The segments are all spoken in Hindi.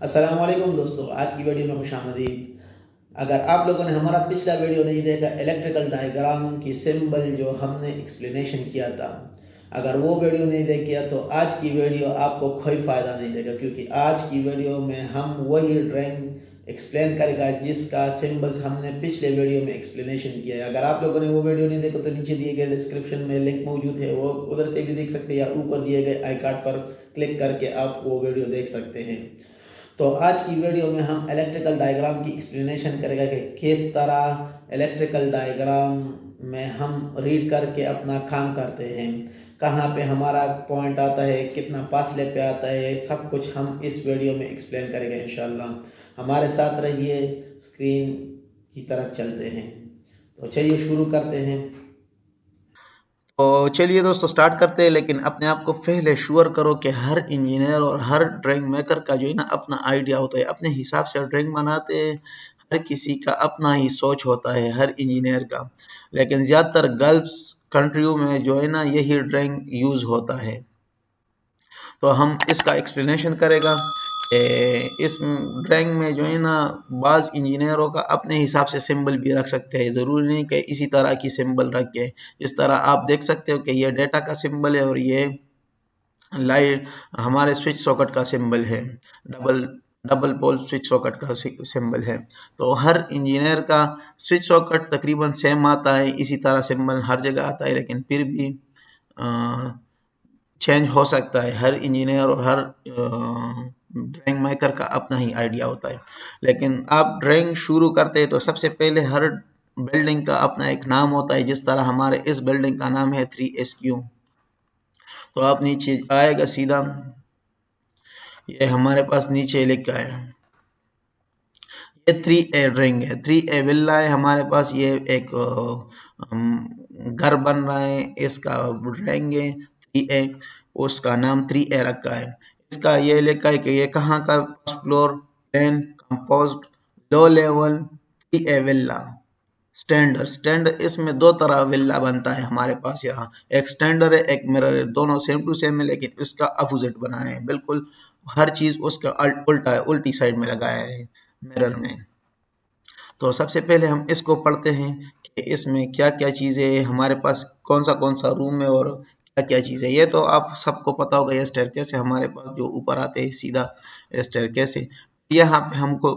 अस्सलाम वालेकुम दोस्तों, आज की वीडियो में खुशामदीद। अगर आप लोगों ने हमारा पिछला वीडियो नहीं देखा इलेक्ट्रिकल डायग्राम की सिंबल जो हमने एक्सप्लेनेशन किया था, अगर वो वीडियो नहीं देखा तो आज की वीडियो आपको कोई फ़ायदा नहीं देगा, क्योंकि आज की वीडियो में हम वही ड्राइंग एक्सप्लेन करेगा जिसका सिंबल्स हमने पिछले वीडियो में एक्सप्लेनेशन किया है। अगर आप लोगों ने वो वीडियो नहीं देखा तो नीचे दिए गए डिस्क्रिप्शन में लिंक मौजूद है, वो उधर से भी देख सकते हैं या ऊपर दिए गए आई कार्ड पर क्लिक करके आप वो वीडियो देख सकते हैं। तो आज की वीडियो में हम इलेक्ट्रिकल डायग्राम की एक्सप्लेनेशन करेंगे कि किस तरह इलेक्ट्रिकल डायग्राम में हम रीड करके अपना काम करते हैं, कहाँ पे हमारा पॉइंट आता है, कितना फासले पे आता है, सब कुछ हम इस वीडियो में एक्सप्लेन करेंगे इंशाल्लाह। हमारे साथ रहिए, स्क्रीन की तरफ चलते हैं। तो चलिए शुरू करते हैं। तो चलिए दोस्तों स्टार्ट करते हैं, लेकिन अपने आप को पहले श्योर करो कि हर इंजीनियर और हर ड्राइंग मेकर का जो है ना अपना आइडिया होता है, अपने हिसाब से ड्राइंग बनाते हैं। हर किसी का अपना ही सोच होता है हर इंजीनियर का, लेकिन ज़्यादातर गल्फ्स कंट्रियों में जो है ना यही ड्राइंग यूज़ होता है। तो हम इसका एक्सप्लेनेशन करेगा कि इस ड्राइंग में जो है ना बाज़ इंजीनियरों का अपने हिसाब से सिंबल भी रख सकते हैं, ज़रूरी नहीं कि इसी तरह की सिंबल रख के। इस तरह आप देख सकते हो कि ये डेटा का सिंबल है और ये लाइट हमारे स्विच सॉकेट का सिंबल है, double double pole switch socket का सिंबल है। तो हर इंजीनियर का स्विच सॉकेट तकरीबन सेम आता है, इसी तरह सिंबल हर जगह आता है, लेकिन फिर भी चेंज हो सकता है। हर इंजीनियर और हर ड्राइंग मेकर का अपना ही आइडिया होता है। लेकिन आप ड्राइंग शुरू करते हैं तो सबसे पहले हर बिल्डिंग का अपना एक नाम होता है। जिस तरह हमारे इस बिल्डिंग का नाम है 3SQ। तो आप नीचे आएगा सीधा, ये हमारे पास नीचे लिखा है, ये 3A ड्राइंग है, 3A विला है हमारे पास। ये एक घर बन रहा है, इसका ड्राइंग है 3A, उसका नाम 3A रखा है। इसका ये लिखा है कि ये कहाँ का, first floor, plane, composed, low level, 3A villa. Standard standard इसमें दो तरह विला बनता है हमारे पास यहाँ, एक स्टैंडर्ड है एक मिरर है, दोनों सेम टू सेम है, लेकिन इसका अपोजिट बनाया है बिल्कुल। हर चीज उसका उल्टा है, उल्टी साइड में लगाया है मिरर में। तो सबसे पहले हम इसको पढ़ते हैं कि इसमें क्या क्या चीज़ें हैं, हमारे पास कौन सा रूम है और क्या क्या चीज़ है। ये तो आप सबको पता होगा, ये स्टेयरकेस है हमारे पास जो ऊपर आते हैं सीधा स्टेयरकेस है। यहाँ पे हमको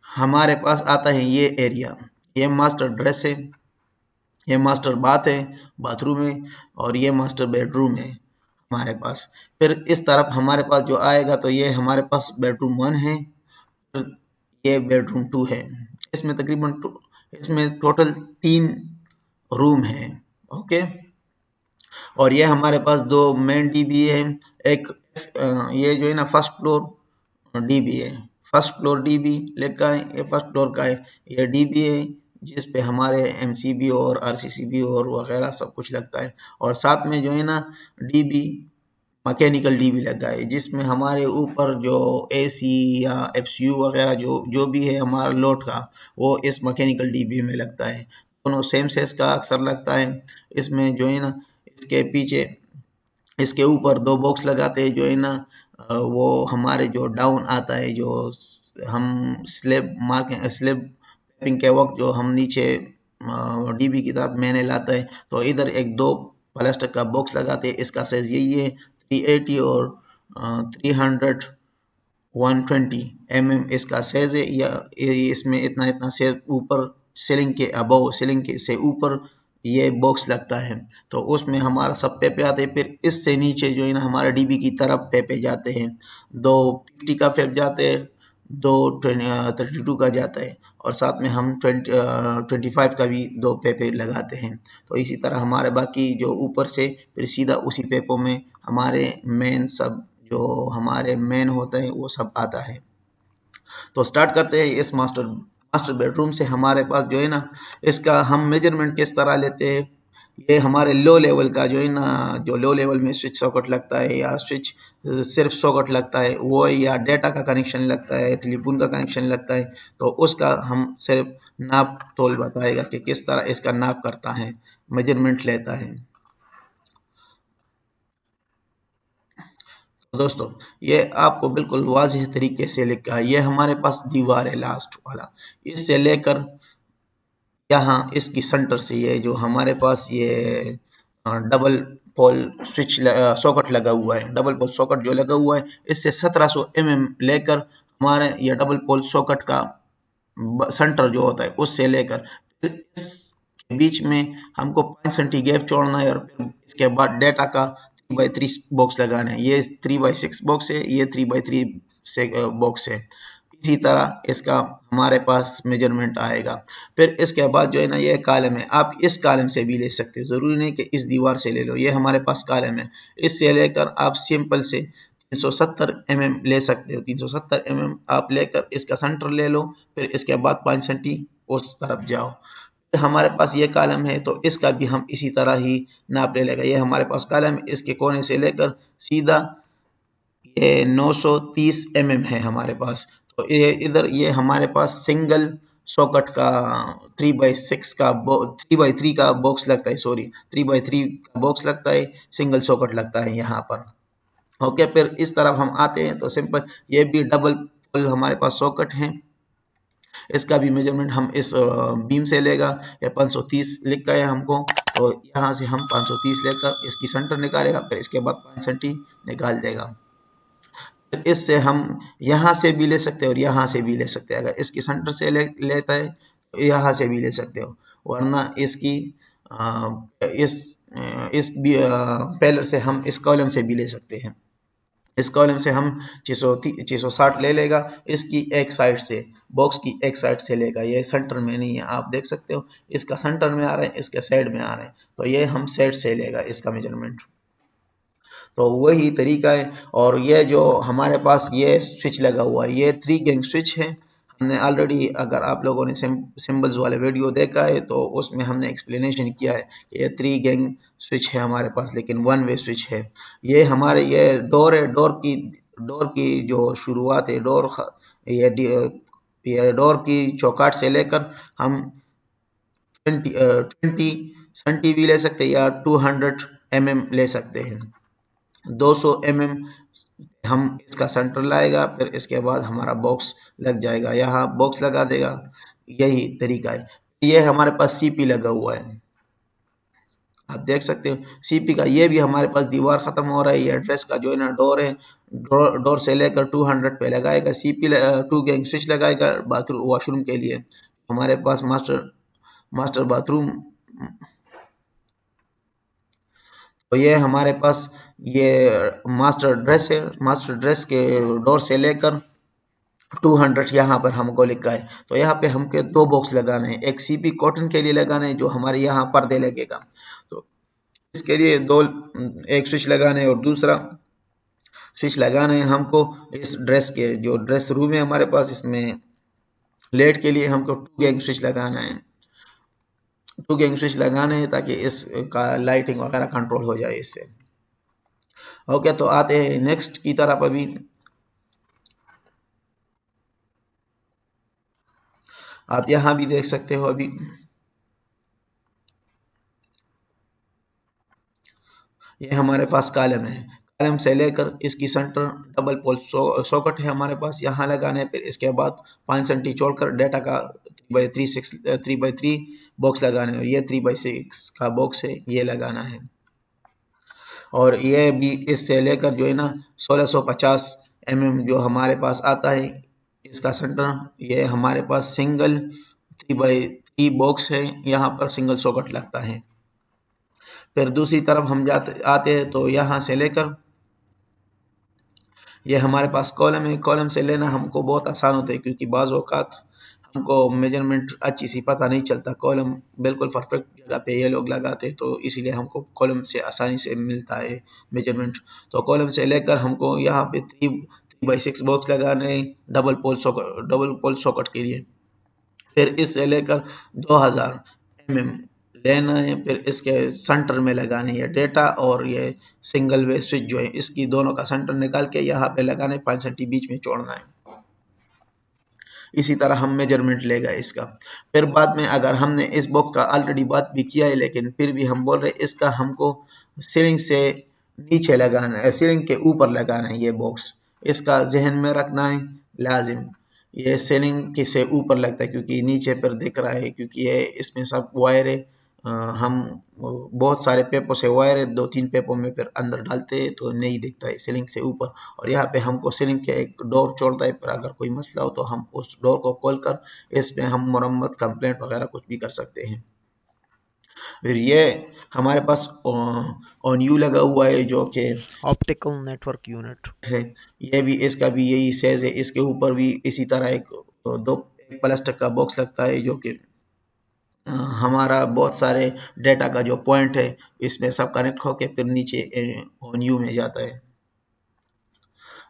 हमारे पास आता है ये एरिया, ये मास्टर ड्रेस है, ये मास्टर बाथ है, बाथरूम है, और ये मास्टर बेडरूम है हमारे पास। फिर इस तरफ हमारे पास जो आएगा तो ये हमारे पास बेडरूम 1 है, फिर ये बेडरूम 2 है। इसमें तकरीबन इसमें टोटल 3 रूम है। ओके। और ये हमारे पास दो मेन डीबी है। एक ये जो है ना फर्स्ट फ्लोर डीबी है, फर्स्ट फ्लोर डीबी लिखा है, ये फर्स्ट फ्लोर का है। ये डीबी है जिस पे हमारे एमसीबी और आरसीसीबी और वगैरह सब कुछ लगता है। और साथ में जो है ना डीबी, मैकेनिकल डीबी लगा है, जिसमें हमारे ऊपर जो एसी या एफसीयू वगैरह जो जो भी है हमारा लोड का, वो इस मैकेनिकल डीबी में लगता है। दोनों सेम सेस का अक्सर लगता है। इसमें जो है ना इसके पीछे, इसके ऊपर दो बॉक्स लगाते हैं जो है ना, वो हमारे जो डाउन आता है, जो हम स्लेब मार्किंग स्लेब टैपिंग के वक्त जो हम नीचे डीबी की तरफ मैंने लाता है, तो इधर एक दो प्लास्टिक का बॉक्स लगाते हैं। इसका साइज यही है 380 और 300 120 इसका साइज है। या इसमें इतना इतना से ऊपर सीलिंग के अबव, सीलिंग के से ऊपर ये बॉक्स लगता है, तो उसमें हमारा सब पेपे आते हैं। फिर इससे नीचे जो है ना हमारे डीबी की तरफ पेपे जाते हैं, दो 50 का पेप जाते हैं, दो 32 का जाता है, और साथ में हम 25 का भी दो पेपे लगाते हैं। तो इसी तरह हमारे बाकी जो ऊपर से फिर सीधा उसी पेपों में हमारे मेन सब जो हमारे मेन होते हैं वो सब आता है। तो स्टार्ट करते हैं इस मास्टर मास्टर बेडरूम से। हमारे पास जो है ना इसका हम मेजरमेंट किस तरह लेते हैं, ये हमारे लो लेवल का जो है ना, जो लो लेवल में स्विच सॉकेट लगता है या स्विच सिर्फ सॉकेट लगता है वो, या डेटा का कनेक्शन लगता है, टेलीफोन का कनेक्शन लगता है, तो उसका हम सिर्फ नाप तोल बताएगा कि किस तरह इसका नाप करता है, मेजरमेंट लेता है। दोस्तों ये आपको बिल्कुल वाज़ेह तरीके से लिखा है, ये हमारे पास दीवार है लास्ट वाला, इससे लेकर यहाँ इसकी सेंटर से ये जो हमारे पास ये डबल पोल सॉकेट लगा हुआ है, डबल पोल सॉकेट जो लगा हुआ है, इससे 1700 mm लेकर हमारे ये डबल पोल सॉकेट का सेंटर जो होता है उससे लेकर फिर इस बीच में हमको 5 सेंटी गैप छोड़ना है, और फिर इसके बाद डेटा का 3x3 बॉक्स लगाना है। ये 3x6 बॉक्स है, ये 3x3 से बॉक्स है। इसी तरह इसका हमारे पास मेजरमेंट आएगा। फिर इसके बाद जो है ना ये कॉलम है, आप इस कॉलम से भी ले सकते हो, ज़रूरी नहीं कि इस दीवार से ले लो। ये हमारे पास कॉलम है, इससे लेकर आप सिंपल से 370 mm ले सकते हो। 370 mm आप लेकर इसका सेंटर ले लो, फिर इसके बाद 5 सेंटी उस तरफ जाओ। फिर हमारे पास ये कॉलम है तो इसका भी हम इसी तरह ही नाप ले लेगा। ये हमारे पास कॉलम है, इसके कोने से लेकर सीधा ये 930 mm है हमारे पास। तो ये इधर ये हमारे पास सिंगल सॉकेट का 3x6 का 3x3 का बॉक्स लगता है, सॉरी 3x3 का बॉक्स लगता है, सिंगल सॉकेट लगता है यहाँ पर। ओके, फिर इस तरफ हम आते हैं तो सिंपल ये भी डबल पोल हमारे पास सॉकेट है, इसका भी मेजरमेंट हम इस बीम से लेगा। ये 530 लिख का है हमको, तो यहाँ से हम 530 लेकर इसकी सेंटर निकालेगा, फिर इसके बाद 5 सेंटी निकाल देगा। फिर इससे हम यहाँ से भी ले सकते हैं और यहाँ से भी ले सकते हैं। अगर इसकी सेंटर से लेता है तो यहाँ से भी ले सकते हो, वरना इसकी इस पेलर से हम इस कॉलम से भी ले सकते हैं। इस कॉलम से हम 660 ले लेगा, इसकी एक साइड से, बॉक्स की एक साइड से लेगा। ये सेंटर में नहीं है, आप देख सकते हो इसका सेंटर में आ रहा है, इसके साइड में आ रहा है, तो ये हम साइड से लेगा इसका मेजरमेंट। तो वही तरीका है। और ये जो हमारे पास ये स्विच लगा हुआ है, ये 3 गैंग स्विच है। हमने ऑलरेडी, अगर आप लोगों ने सिंबल्स वाले वीडियो देखा है तो उसमें हमने एक्सप्लेनेशन किया है कि ये 3 गैंग स्विच है हमारे पास, लेकिन 1 वे स्विच है। ये हमारे ये डोर है, डोर की जो शुरुआत है, ये डोर की चौकाट से लेकर हम 20 भी ले सकते हैं या 200 mm ले सकते हैं। 200 mm हम इसका सेंटर लाएगा, फिर इसके बाद हमारा बॉक्स लग जाएगा, यहाँ बॉक्स लगा देगा। यही तरीका है। ये हमारे पास सीपी लगा हुआ है, आप देख सकते हो सीपी का। ये भी हमारे पास दीवार खत्म हो रहा है, ये एड्रेस का जो है ना डोर है, डोर से लेकर 200 पे लगाएगा सीपी, 2 गैंग स्विच लगाएगा बाथरूम वॉशरूम के लिए। हमारे पास मास्टर बाथरूम, तो ये हमारे पास ये मास्टर ड्रेस है। मास्टर ड्रेस के डोर से लेकर 200 यहाँ पर हमको लिखा है। तो यहाँ पे हमको 2 बॉक्स लगाने हैं, एक सीपी कॉटन के लिए लगाना है जो हमारे यहाँ पर्दे लगेगा, तो इसके लिए एक स्विच लगाना है, और दूसरा स्विच लगाना है हमको इस ड्रेस के, जो ड्रेस रूम है हमारे पास, इसमें लेट के लिए हमको 2 गैंग स्विच लगाना है। 2 गैंग स्विच लगाने हैं ताकि इसका लाइटिंग वगैरह कंट्रोल हो जाए इससे। ओके, तो आते हैं नेक्स्ट की तरफ। अभी आप यहाँ भी देख सकते हो, अभी ये हमारे पास कॉलम है, कॉलम से लेकर इसकी सेंटर डबल पोल सॉकेट है हमारे पास, यहाँ लगाना है। फिर इसके बाद 5 सेंटी छोड़कर डेटा का 3x3 बॉक्स लगाना है, और ये 3x6 का बॉक्स है, ये लगाना है। और ये भी इससे लेकर जो है ना 1650 mm जो हमारे पास आता है, इसका सेंटर, ये हमारे पास सिंगल 3x3 बॉक्स है, यहाँ पर सिंगल सॉकेट लगता है। फिर दूसरी तरफ हम आते हैं तो यहाँ से लेकर ये हमारे पास कॉलम है। कॉलम से लेना हमको बहुत आसान होता है, क्योंकि बाज़ औक़ात हमको मेजरमेंट अच्छी सी पता नहीं चलता। कॉलम बिल्कुल परफेक्ट जगह पे ये लोग लगाते हैं, तो इसीलिए हमको कॉलम से आसानी से मिलता है मेजरमेंट। तो कॉलम से लेकर हमको यहाँ पे 3x6 बॉक्स लगाने हैं डबल पोल सॉकेट के लिए। फिर इससे लेकर 2000 mm लेना है, फिर इसके सेंटर में लगाने है डेटा, और ये सिंगल वे स्विच जो है इसकी दोनों का सेंटर निकाल के यहाँ पे लगाने, 5 सेंटी बीच में छोड़ना है। इसी तरह हम मेजरमेंट लेगा इसका। फिर बाद में अगर हमने इस बॉक्स का ऑलरेडी बात भी किया है, लेकिन फिर भी हम बोल रहे हैं इसका हमको सीलिंग से नीचे लगाना है, सीलिंग के ऊपर लगाना है ये बॉक्स, इसका जहन में रखना है लाजिम। ये सीलिंग के से ऊपर लगता है क्योंकि नीचे पर दिख रहा है, क्योंकि ये इसमें सब वायर है। हम बहुत सारे पेपों से वायर है, 2-3 पेपों में फिर अंदर डालते हैं तो नहीं दिखता है सीलिंग से ऊपर। और यहाँ पे हमको सीलिंग के एक डोर छोड़ता है, पर अगर कोई मसला हो तो हम उस डोर को खोल कर इसमें हम मरम्मत कंप्लेंट वगैरह कुछ भी कर सकते हैं। फिर ये हमारे पास ऑन यू लगा हुआ है जो कि ऑप्टिकल नेटवर्क यूनिट है, ये भी इसका भी यही साइज है। इसके ऊपर भी इसी तरह एक प्लास्टिक का बॉक्स लगता है जो कि हमारा बहुत सारे डेटा का जो पॉइंट है इसमें सब कनेक्ट होके फिर नीचे ऑन यू में जाता है।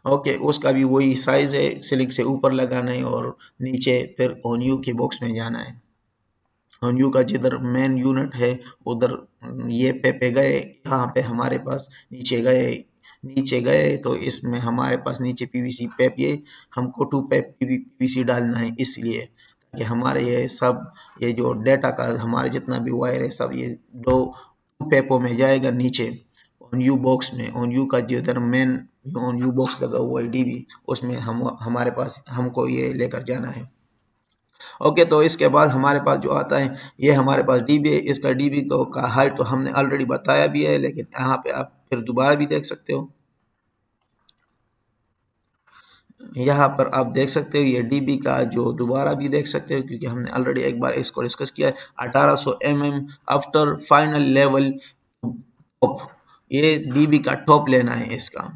ओके, उसका भी वही साइज है, सीलिंग से ऊपर लगाना है और नीचे फिर ऑन यू के बॉक्स में जाना है। ऑन यू का जिधर मेन यूनिट है उधर ये पे गए, यहाँ पे हमारे पास नीचे गए तो इसमें हमारे पास नीचे पीवीसी पेप, ये हमको 2 पेप पीवीसी डालना है, इसलिए कि हमारे ये जो डेटा का हमारे जितना भी वायर है सब ये 2 पेपों में जाएगा नीचे ऑन यू बॉक्स में। ऑन यू का जिधर मेन ऑन यू बॉक्स लगा हुआ है डीबी, उसमें हमारे पास हमको ये लेकर जाना है। ओके, तो इसके बाद हमारे पास जो आता है ये हमारे पास डीबी है। इसका डीबी तो का हाइट तो हमने ऑलरेडी बताया भी है, लेकिन यहाँ पे आप फिर दोबारा भी देख सकते हो। यहाँ पर आप देख सकते हो ये डीबी का जो दोबारा भी देख सकते हो, क्योंकि हमने ऑलरेडी एक बार इसको डिस्कस किया है। 1800 mm after final level top, ये डीबी का टॉप लेना है। इसका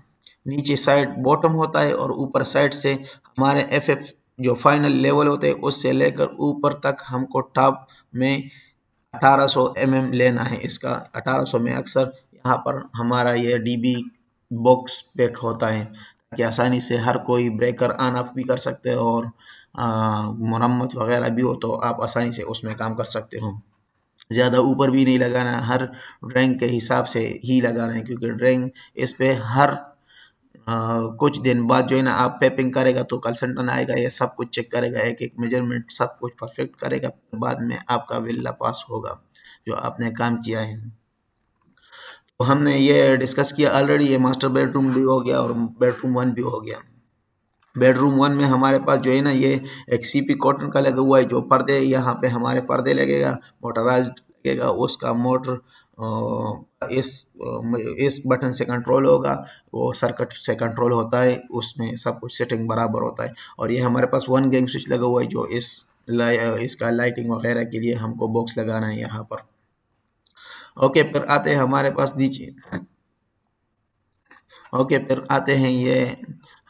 नीचे साइड बॉटम होता है और ऊपर साइड से हमारे एफ जो फाइनल लेवल होते हैं उससे लेकर ऊपर तक हमको टॉप में 1800 mm लेना है। इसका 1800 में अक्सर यहाँ पर हमारा ये डीबी बॉक्स पेट होता है, ताकि आसानी से हर कोई ब्रेकर ऑन ऑफ भी कर सकते हो और मरम्मत वगैरह भी हो तो आप आसानी से उसमें काम कर सकते हो। ज़्यादा ऊपर भी नहीं लगाना है, हर ड्राइंग के हिसाब से ही लगाना है, क्योंकि ड्राइंग इस पे हर कुछ दिन बाद जो है ना आप पेपिंग करेगा तो कंसल्टेंट आएगा, ये सब कुछ चेक करेगा, एक एक मेजरमेंट सब कुछ परफेक्ट करेगा, बाद में आपका विला पास होगा जो आपने काम किया है। तो हमने ये डिस्कस किया ऑलरेडी, ये मास्टर बेडरूम भी हो गया और बेडरूम 1 भी हो गया। बेडरूम 1 में हमारे पास जो है ना ये एक सीपी कॉटन का लगा हुआ है जो पर्दे, यहाँ पे हमारे पर्दे लगेगा, मोटराइज्ड लगेगा, उसका मोटर इस बटन से कंट्रोल होगा, वो सर्किट से कंट्रोल होता है, उसमें सब कुछ सेटिंग बराबर होता है। और ये हमारे पास 1 गैंग स्विच लगा हुआ है जो इसका लाइटिंग वगैरह के लिए हमको बॉक्स लगाना है यहाँ पर। ओके, फिर आते हैं हमारे पास नीचे। ओके, फिर आते हैं ये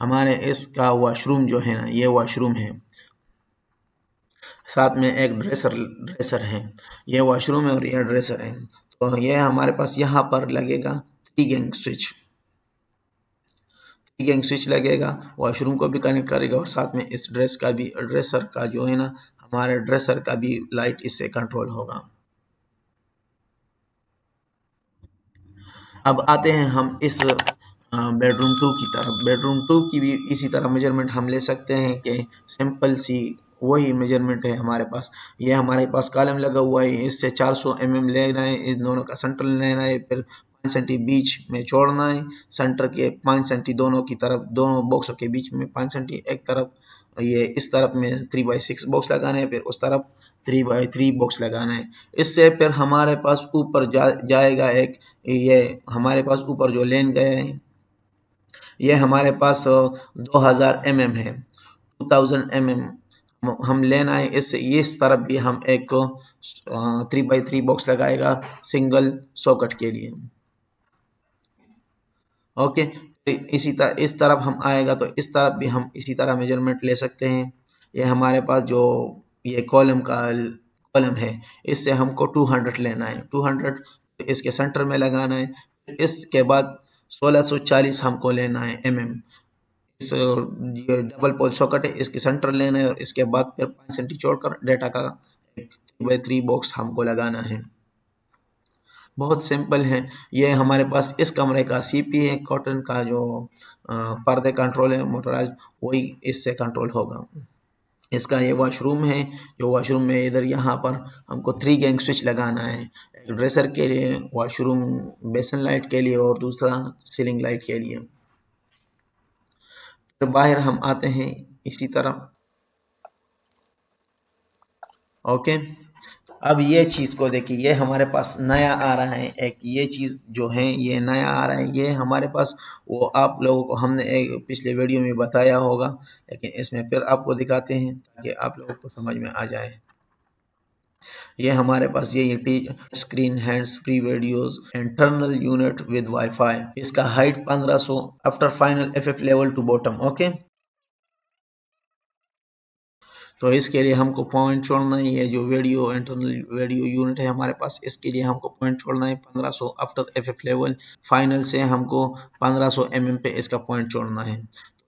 हमारे इसका वॉशरूम जो है ना, ये वॉशरूम है, साथ में एक ड्रेसर है। ये वॉशरूम है और ये ड्रेसर है। तो ये हमारे पास यहाँ पर लगेगा 3 गैंग स्विच लगेगा, वॉशरूम को भी कनेक्ट करेगा और साथ में इस ड्रेसर का जो है ना, हमारे ड्रेसर का भी लाइट इससे कंट्रोल होगा। अब आते हैं हम इस बेडरूम 2 की तरफ। बेडरूम 2 की भी इसी तरह मेजरमेंट हम ले सकते हैं कि सिंपल सी वही मेजरमेंट है हमारे पास। ये हमारे पास कॉलम लगा हुआ है, इससे 400 mm लेना है, इन दोनों का सेंटर लेना है, फिर 5 सेंटी बीच में छोड़ना है, सेंटर के 5 सेंटी दोनों की तरफ, दोनों बॉक्सों के बीच में 5 सेंटी एक तरफ, ये इस तरफ में 3x6 बॉक्स लगाना है, फिर उस तरफ 3x3 बॉक्स लगाना है। इससे फिर हमारे पास ऊपर जाएगा एक, ये हमारे पास ऊपर जो लेन गए हैं ये हमारे पास 2000 mm है, 2000 mm हम लेना है। इससे इस तरफ भी हम एक 3x3 बॉक्स लगाएगा सिंगल सॉकेट के लिए। ओके, इस तरफ हम आएगा तो इस तरफ भी हम इसी तरह मेजरमेंट ले सकते हैं। ये हमारे पास जो ये कॉलम है, इससे हमको 200 लेना है, 200 इसके सेंटर में लगाना है। इसके बाद 1640 हमको लेना है इस ये डबल पोल सॉकेट है, इसके सेंटर लेना है और इसके बाद फिर 5 सेंटी छोड़कर डेटा का एक 3x3 बॉक्स हमको लगाना है। बहुत सिंपल है। ये हमारे पास इस कमरे का सीपी है, कॉटन का जो पर्दे कंट्रोल है मोटराइज्ड, वही इससे कंट्रोल होगा। इसका ये वॉशरूम है, जो वॉशरूम में इधर यहाँ पर हमको 3 गैंग स्विच लगाना है, ड्रेसर के लिए, वॉशरूम बेसन लाइट के लिए और दूसरा सीलिंग लाइट के लिए। फिर बाहर हम आते हैं इसी तरह। ओके, अब ये चीज़ को देखिए, ये हमारे पास नया आ रहा है एक, ये चीज़ जो है ये नया आ रहा है, ये हमारे पास वो आप लोगों को हमने एक पिछले वीडियो में बताया होगा, लेकिन इसमें फिर आपको दिखाते हैं ताकि आप लोगों को समझ में आ जाए। ये हमारे पास ये T screen hands free videos internal unit with wifi, इसका height 1500 after final FF level to bottom. Okay, तो इसके लिए हमको पॉइंट छोड़ना है, ये जो वीडियो इंटरनल वीडियो यूनिट है हमारे पास, इसके लिए हमको पॉइंट छोड़ना है 1500 आफ्टर एफएफ लेवल। फाइनल से हमको 1500 पे इसका पॉइंट छोड़ना है।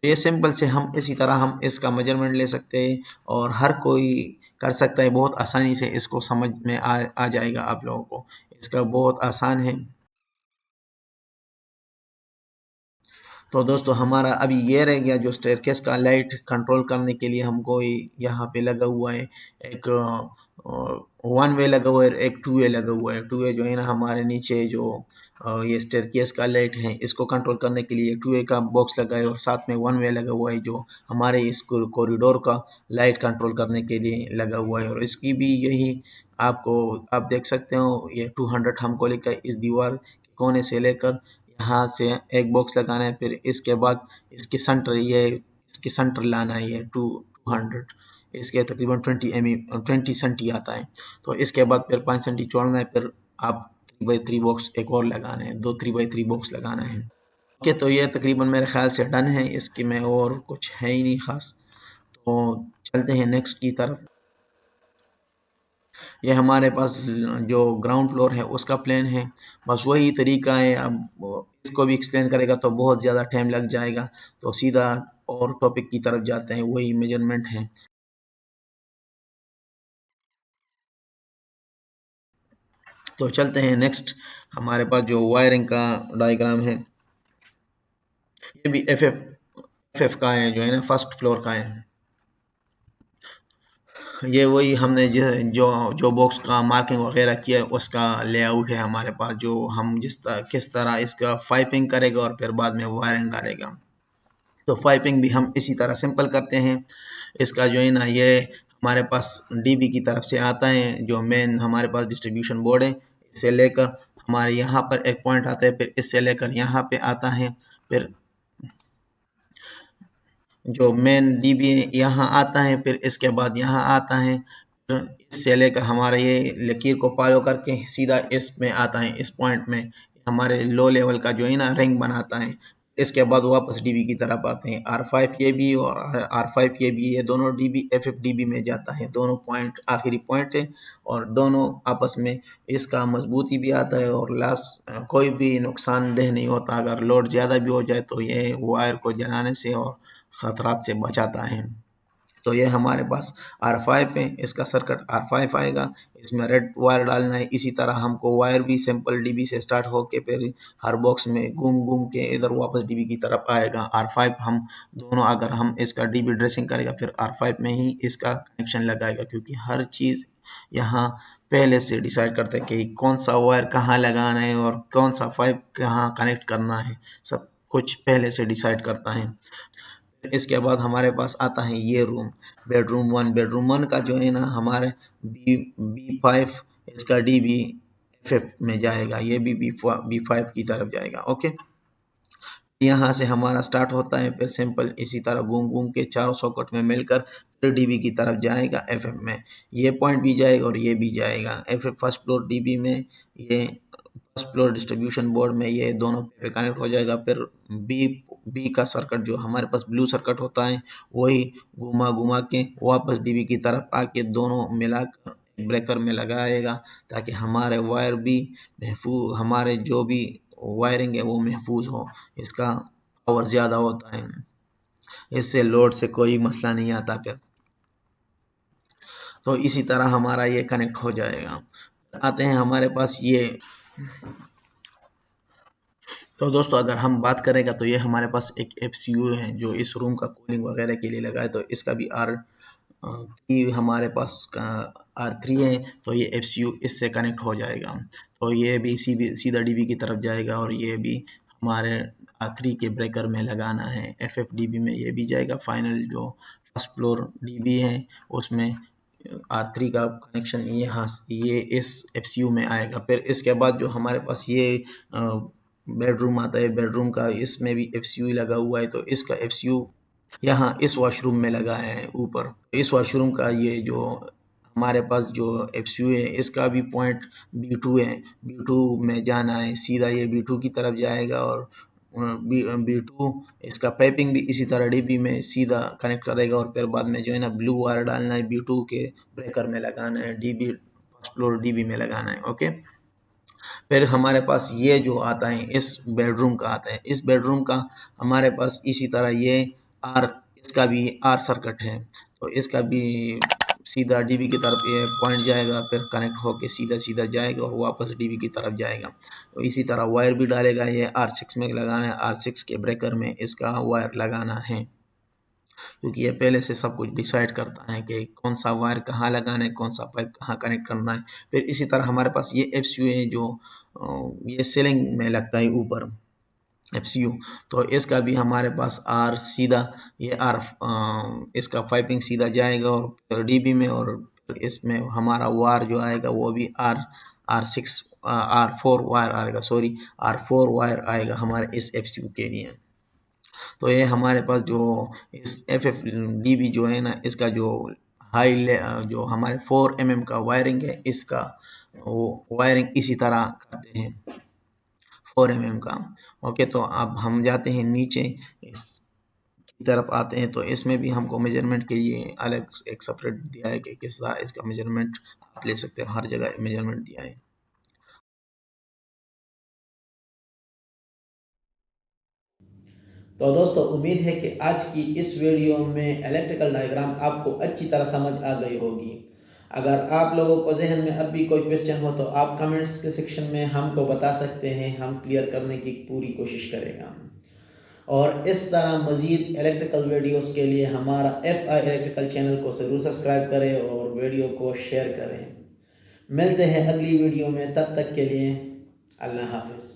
तो ये सिंपल से हम इसी तरह हम इसका मेजरमेंट ले सकते हैं और हर कोई कर सकता है, बहुत आसानी से इसको समझ में आ जाएगा आप लोगों को, इसका बहुत आसान है। तो दोस्तों हमारा अभी ये रह गया जो स्टेयरकेस का लाइट कंट्रोल करने के लिए हमको यहाँ पे लगा हुआ है एक वन वे लगा हुआ है, एक टू वे लगा हुआ है। टू वे जो है ना हमारे नीचे जो ये स्टेयरकेस का लाइट है इसको कंट्रोल करने के लिए टू वे का बॉक्स लगा है और साथ में वन वे लगा हुआ है जो हमारे इस कॉरिडोर का लाइट कंट्रोल करने के लिए लगा हुआ है। और इसकी भी यही आपको आप देख सकते हो, ये 200 हमको लेकर इस दीवार के कोने से लेकर यहाँ से एक बॉक्स लगाना है, फिर इसके बाद इसके सेंटर ये इसके सेंटर लाना है ये 200, इसके तकरीबन 20 सेंटी आता है। तो इसके बाद फिर 5 सेंटी छोड़ना है, फिर आप 3x3 बॉक्स एक और लगाना है, 2 3x3 बॉक्स लगाना है। ओके, तो ये तकरीबन मेरे ख्याल से डन है, इसकी में और कुछ है ही नहीं खास। तो चलते हैं नेक्स्ट की तरफ। ये हमारे पास जो ग्राउंड फ्लोर है उसका प्लान है, बस वही तरीका है। अब इसको भी एक्सप्लेन करेगा तो बहुत ज़्यादा टाइम लग जाएगा, तो सीधा और टॉपिक की तरफ जाते हैं, वही मेजरमेंट है। तो चलते हैं नेक्स्ट। हमारे पास जो वायरिंग का डायग्राम है ये भी एफ का है, जो है ना फर्स्ट फ्लोर का है। ये वही हमने जो जो बॉक्स का मार्किंग वगैरह किया है उसका लेआउट है हमारे पास, जो हम किस तरह इसका पाइपिंग करेगा और फिर बाद में वायरिंग डालेगा। तो पाइपिंग भी हम इसी तरह सिंपल करते हैं। इसका जो है ना ये हमारे पास डीबी की तरफ से आता है, जो मेन हमारे पास डिस्ट्रीब्यूशन बोर्ड है, इससे लेकर हमारे यहाँ पर एक पॉइंट आता है, फिर इससे लेकर यहाँ पे आता है, फिर जो मेन डीबी यहाँ आता है, फिर इसके बाद यहाँ आता है, फिर इससे लेकर हमारे ये लकीर को फॉलो करके सीधा इसमें आता है, इस पॉइंट में हमारे लो लेवल का जो है ना रिंग बनाता है। इसके बाद वापस डीबी की तरफ आते हैं। R5 ये भी और R5 ये भी, ये दोनों डीबी FF डीबी में जाता है, दोनों पॉइंट आखिरी पॉइंट है और दोनों आपस में इसका मजबूती भी आता है और लास्ट कोई भी नुकसानदेह नहीं होता। अगर लोड ज़्यादा भी हो जाए तो ये वायर को जलाने से और ख़तरात से बचाता है। तो ये हमारे पास R5 है, इसका सर्किट R5 आएगा, इसमें रेड वायर डालना है। इसी तरह हमको वायर भी सिंपल डीबी से स्टार्ट होके फिर हर बॉक्स में घूम घूम के इधर वापस डीबी की तरफ आएगा। R5 हम दोनों अगर हम इसका डीबी ड्रेसिंग करेगा फिर R5 में ही इसका कनेक्शन लगाएगा, क्योंकि हर चीज़ यहाँ पहले से डिसाइड करते हैं कि कौन सा वायर कहाँ लगाना है और कौन सा पाइप कहाँ कनेक्ट करना है, सब कुछ पहले से डिसाइड करता है। इसके बाद हमारे पास आता है ये रूम, बेडरूम 1 का जो है ना हमारे B5 इसका DB5 में जाएगा, ये भी B5 की तरफ जाएगा। ओके, यहाँ से हमारा स्टार्ट होता है, फिर सिंपल इसी तरह घूम घूम के चारों सॉकेट में मिलकर फिर डीबी की तरफ जाएगा FF में, ये पॉइंट भी जाएगा और ये भी जाएगा FF फर्स्ट फ्लोर डीबी में, ये फर्स्ट फ्लोर डिस्ट्रीब्यूशन बोर्ड में, ये दोनों पे कनेक्ट हो जाएगा। फिर बी बी का सर्किट जो हमारे पास ब्लू सर्किट होता है वही घुमा घुमा के वापस डीबी की तरफ आके दोनों मिलाकर ब्रेकर में लगाएगा, ताकि हमारे वायर भी महफूज, हमारे जो भी वायरिंग है वो महफूज हो। इसका पावर ज़्यादा होता है, इससे लोड से कोई मसला नहीं आता फिर। तो इसी तरह हमारा ये कनेक्ट हो जाएगा। आते हैं हमारे पास ये, तो दोस्तों अगर हम बात करेंगे तो ये हमारे पास एक FCU है जो इस रूम का कूलिंग वगैरह के लिए लगा है, तो इसका भी कि हमारे पास R3 है तो ये FCU इससे कनेक्ट हो जाएगा, तो ये भी सीधा DB की तरफ जाएगा और ये भी हमारे R3 के ब्रेकर में लगाना है। FFDB में ये भी जाएगा। फाइनल जो फर्स्ट फ्लोर DB है उसमें R3 का कनेक्शन यहाँ ये इस FCU में आएगा। फिर इसके बाद जो हमारे पास ये बेडरूम आता है, बेडरूम का इसमें भी FCU लगा हुआ है, तो इसका FCU यहाँ इस वॉशरूम में लगाया है ऊपर। इस वॉशरूम का ये जो हमारे पास जो FCU है इसका भी पॉइंट B2 है, B2 में जाना है, सीधा ये B2 की तरफ जाएगा और B2 इसका पाइपिंग भी इसी तरह DB में सीधा कनेक्ट करेगा और फिर बाद में जो है ना ब्लू वायर डालना है, B2 के ब्रेकर में लगाना है, DB फर्स्ट फ्लोर DB में लगाना है। ओके, फिर हमारे पास ये जो आता है इस बेडरूम का आता है, इस बेडरूम का हमारे पास इसी तरह ये आर इसका भी आर सर्किट है, तो इसका भी सीधा DB की तरफ ये पॉइंट जाएगा, फिर कनेक्ट होके सीधा सीधा जाएगा और वापस DB की तरफ जाएगा। तो इसी तरह वायर भी डालेगा, ये R6 में लगाना है, R6 के ब्रेकर में इसका वायर लगाना है, क्योंकि ये पहले से सब कुछ डिसाइड करता है कि कौन सा वायर कहाँ लगाना है, कौन सा पाइप कहाँ कनेक्ट करना है। फिर इसी तरह हमारे पास ये FCU है जो ये सीलिंग में लगता है ऊपर FCU, तो इसका भी हमारे पास आर सीधा ये आर इसका पाइपिंग सीधा जाएगा और DB में, और इसमें हमारा वायर जो आएगा वो भी R6 R4 वायर आएगा, सॉरी R4 वायर आएगा हमारे इस FCU के लिए। तो ये हमारे पास जो इस FFDB जो है ना, इसका जो जो हमारे 4 mm का वायरिंग है, इसका वो वायरिंग इसी तरह करते हैं 4 mm का। ओके, तो अब हम जाते हैं नीचे इस की तरफ आते हैं, तो इसमें भी हमको मेजरमेंट के लिए अलग एक सेपरेट दिया है कि किस तरह इसका मेजरमेंट आप ले सकते हो, हर जगह मेजरमेंट दिया है। तो दोस्तों, उम्मीद है कि आज की इस वीडियो में इलेक्ट्रिकल डायग्राम आपको अच्छी तरह समझ आ गई होगी। अगर आप लोगों को जहन में अब भी कोई क्वेश्चन हो तो आप कमेंट्स के सेक्शन में हमको बता सकते हैं, हम क्लियर करने की पूरी कोशिश करेंगे। और इस तरह मज़ीद इलेक्ट्रिकल वीडियोस के लिए हमारा FI इलेक्ट्रिकल चैनल को ज़रूर सब्सक्राइब करें और वीडियो को शेयर करें। मिलते हैं अगली वीडियो में, तब तक के लिए अल्लाह हाफिज़।